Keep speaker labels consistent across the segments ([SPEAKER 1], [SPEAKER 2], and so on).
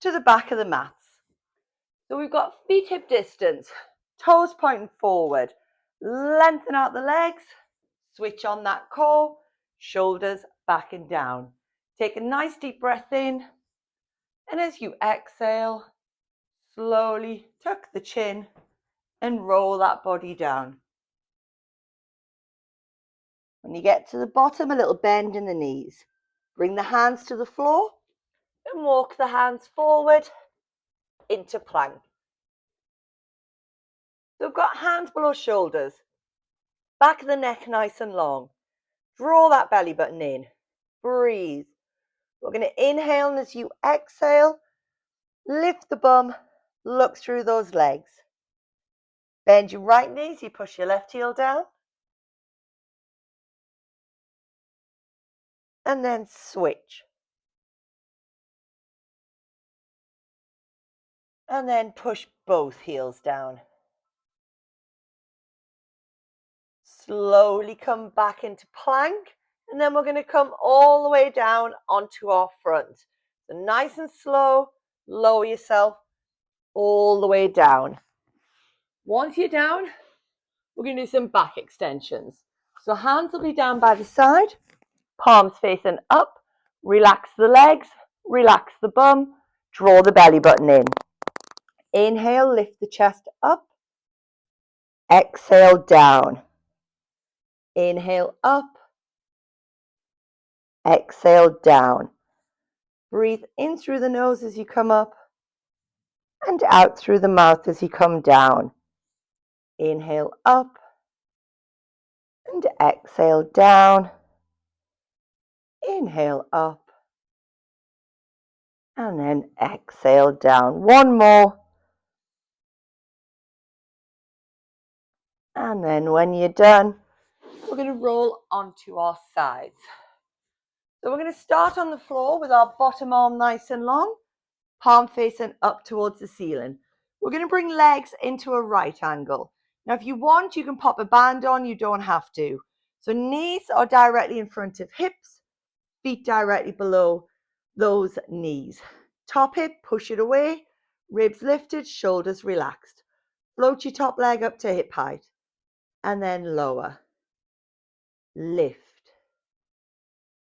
[SPEAKER 1] to the back of the mats. So we've got feet hip distance, toes pointing forward, lengthen out the legs, switch on that core, shoulders back and down. Take a nice deep breath in, and as you exhale, slowly tuck the chin and roll that body down. When you get to the bottom, a little bend in the knees. Bring the hands to the floor and walk the hands forward into plank. So we've got hands below shoulders, back of the neck nice and long. Draw that belly button in. Breathe. We're going to inhale, and as you exhale, lift the bum, look through those legs. Bend your right knee as you push your left heel down. And then switch. And then push both heels down. Slowly come back into plank, and then we're going to come all the way down onto our front. So nice and slow, lower yourself all the way down. Once you're down, we're going to do some back extensions. So hands will be down by the side, palms facing up, relax the legs, relax the bum, draw the belly button in. Inhale, lift the chest up, exhale down. Inhale up, exhale down. Breathe in through the nose as you come up and out through the mouth as you come down. Inhale up and exhale down. Inhale up and then exhale down. One more. And then when you're done, we're going to roll onto our sides. So we're going to start on the floor with our bottom arm nice and long, palm facing up towards the ceiling. We're going to bring legs into a right angle. Now, if you want, you can pop a band on. You don't have to. So knees are directly in front of hips, feet directly below those knees. Top hip, push it away, ribs lifted, shoulders relaxed. Float your top leg up to hip height and then lower. Lift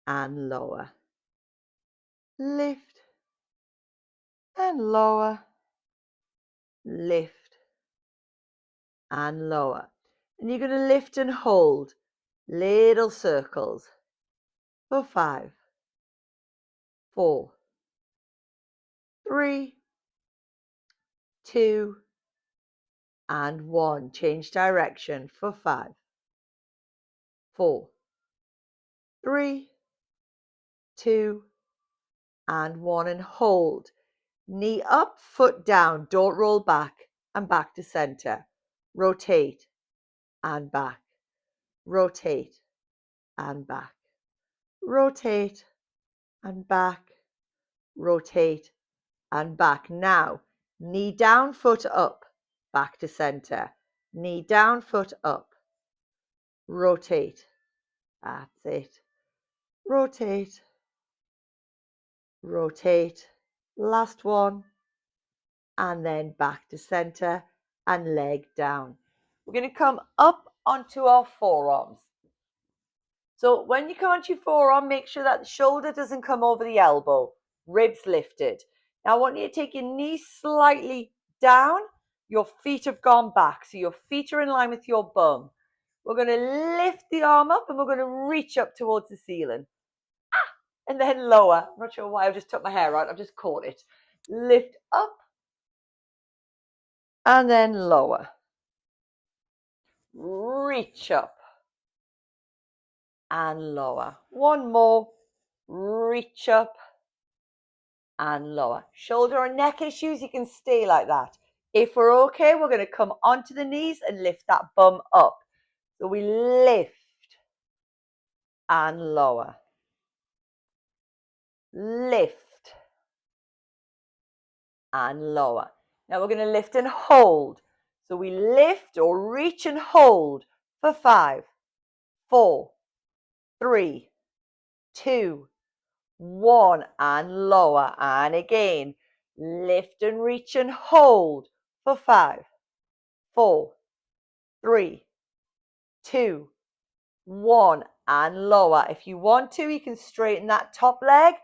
[SPEAKER 1] and lower. Lift and lower. Lift and lower. And you're going to lift and hold little circles for 5, 4, 3, 2, and 1. Change direction for 5, 4, 3, 2, and 1. And hold. Knee up, foot down. Don't roll back and back to center. Rotate and back. Rotate and back. Rotate and back. Rotate and back. Now, knee down, foot up, back to center. Knee down, foot up. Rotate. That's it. Rotate. Rotate. Last one. And then back to center and leg down. We're going to come up onto our forearms. So when you come onto your forearm, make sure that the shoulder doesn't come over the elbow. Ribs lifted. Now I want you to take your knees slightly down. Your feet have gone back. So your feet are in line with your bum. We're going to lift the arm up and we're going to reach up towards the ceiling. And then lower. I'm not sure why I just took my hair out. I've just caught it. Lift up and then lower. Reach up and lower. One more. Reach up and lower. Shoulder or neck issues, you can stay like that. If we're okay, we're going to come onto the knees and lift that bum up. So we lift and lower. Lift and lower. Now we're going to lift and hold. So we lift or reach and hold for 5, 4, 3, 2, 1, and lower. And again, Lift and reach and hold for 5, 4, 3, 2, 1, and lower. If you want to, you can straighten that top leg.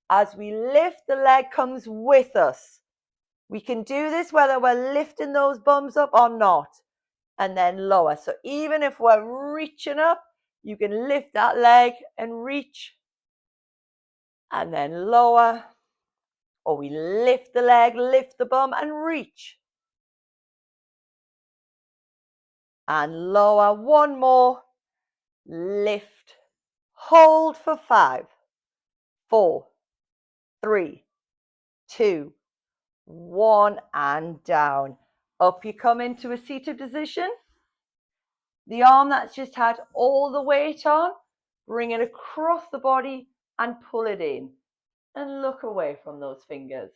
[SPEAKER 1] As we lift, the leg comes with us. We can do this whether we're lifting those bums up or not, and then lower. So even if we're reaching up, you can lift that leg and reach, and then lower. Or we lift the leg, lift the bum, and reach. And lower. One more. Lift. Hold for 5, 4, 3, 2, 1, and down. Up you come into a seated position. The arm that's just had all the weight on, bring it across the body and pull it in. And look away from those fingers.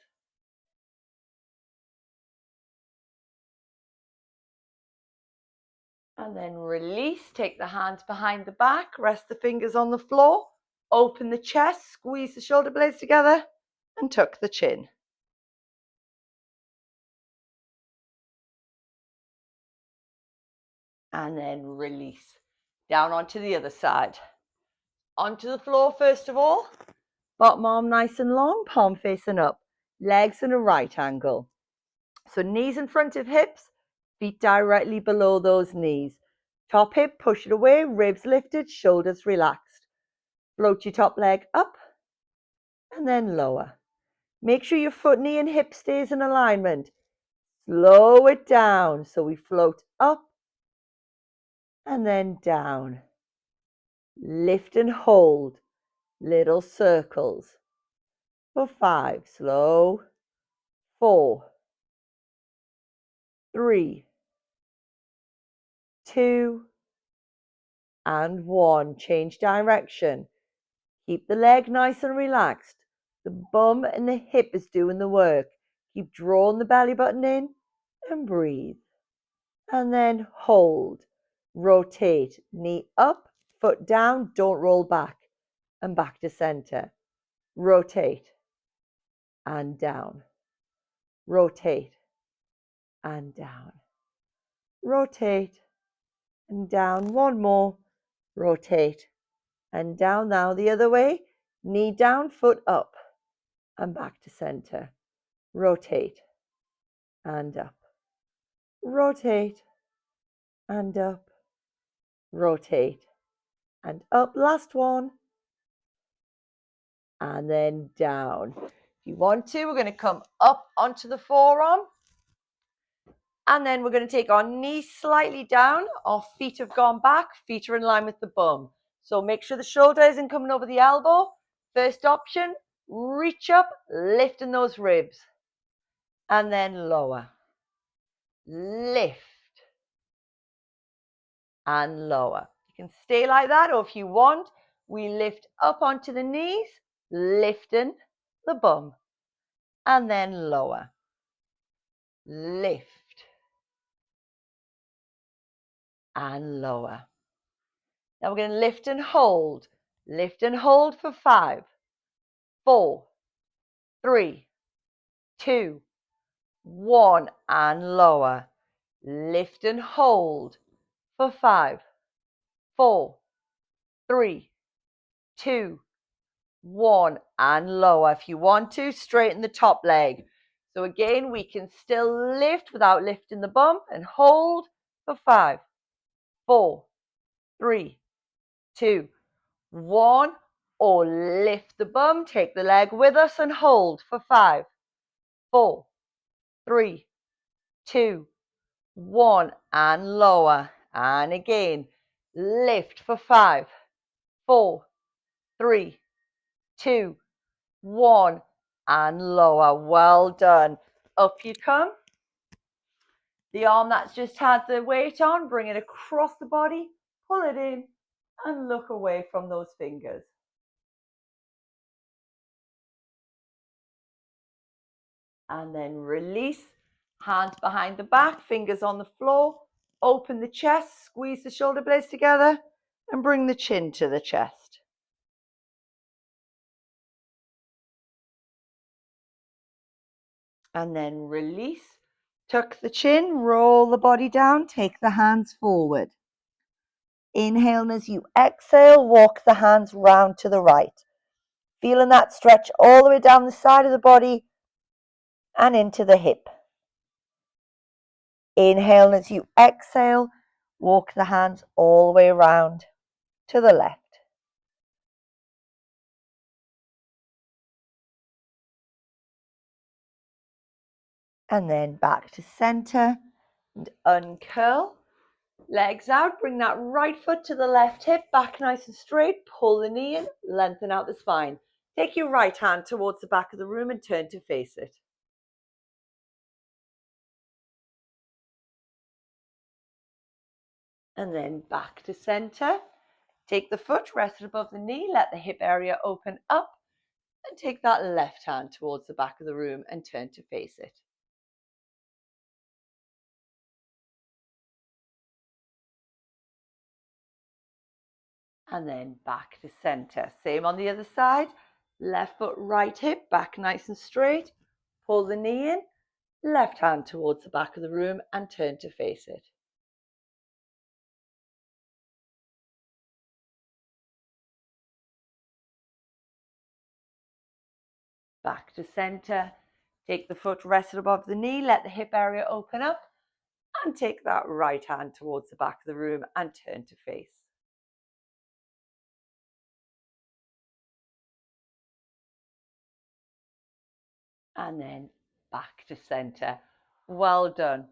[SPEAKER 1] And then release. Take the hands behind the back. Rest the fingers on the floor. Open the chest. Squeeze the shoulder blades together. And tuck the chin. And then release. Down onto the other side. Onto the floor first of all. Bottom arm nice and long. Palm facing up. Legs in a right angle. So knees in front of hips. Feet directly below those knees. Top hip, push it away. Ribs lifted. Shoulders relaxed. Float your top leg up. And then lower. Make sure your foot, knee, and hip stays in alignment. Slow it down so we float up and then down. Lift and hold. Little circles. For 5. Slow. 4, 3, 2, and 1. Change direction. Keep the leg nice and relaxed. The bum and the hip is doing the work. Keep drawing the belly button in and breathe. And then hold. Rotate. Knee up, foot down, don't roll back. And back to center. Rotate. And down. Rotate. And down. Rotate. And down. One more. Rotate. And down. Now the other way. Knee down, foot up. And back to center. Rotate. And up. Rotate. And up. Rotate. And up. Last one. And then down. If you want to, we're going to come up onto the forearm. And then we're going to take our knees slightly down. Our feet have gone back. Feet are in line with the bum. So make sure the shoulder isn't coming over the elbow. First option, reach up, lifting those ribs. And then lower. Lift. And lower. You can stay like that, or if you want, we lift up onto the knees, lifting the bum. And then lower. Lift. And lower. Now we're going to lift and hold. Lift and hold for 5, 4, 3, 2, 1, and lower. Lift and hold for 5, 4, 3, 2, 1, and lower. If you want to, straighten the top leg. So again, we can still lift without lifting the bum and hold for 5, 4, 3, 2, 1, or lift the bum, take the leg with us and hold for 5, 4, 3, 2, 1, and lower. And again, lift for 5, 4, 3, 2, 1, and lower. Well done. Up you come. The arm that's just had the weight on, bring it across the body, pull it in, and look away from those fingers. And then release. Hands behind the back, fingers on the floor. Open the chest, squeeze the shoulder blades together, and bring the chin to the chest. And then release. Tuck the chin, roll the body down, take the hands forward. Inhale, and as you exhale, walk the hands round to the right. Feeling that stretch all the way down the side of the body and into the hip. Inhale, and as you exhale, walk the hands all the way around to the left. And then back to center and uncurl. Legs out, bring that right foot to the left hip, back nice and straight, pull the knee in, lengthen out the spine. Take your right hand towards the back of the room and turn to face it. And then back to center. Take the foot, rest it above the knee, let the hip area open up, and take that left hand towards the back of the room and turn to face it. And then back to center. Same on the other side. Left foot, right hip, back nice and straight. Pull the knee in, left hand towards the back of the room and turn to face it. Back to center. Take the foot rested above the knee, let the hip area open up, and take that right hand towards the back of the room and turn to face. And then back to center. Well done.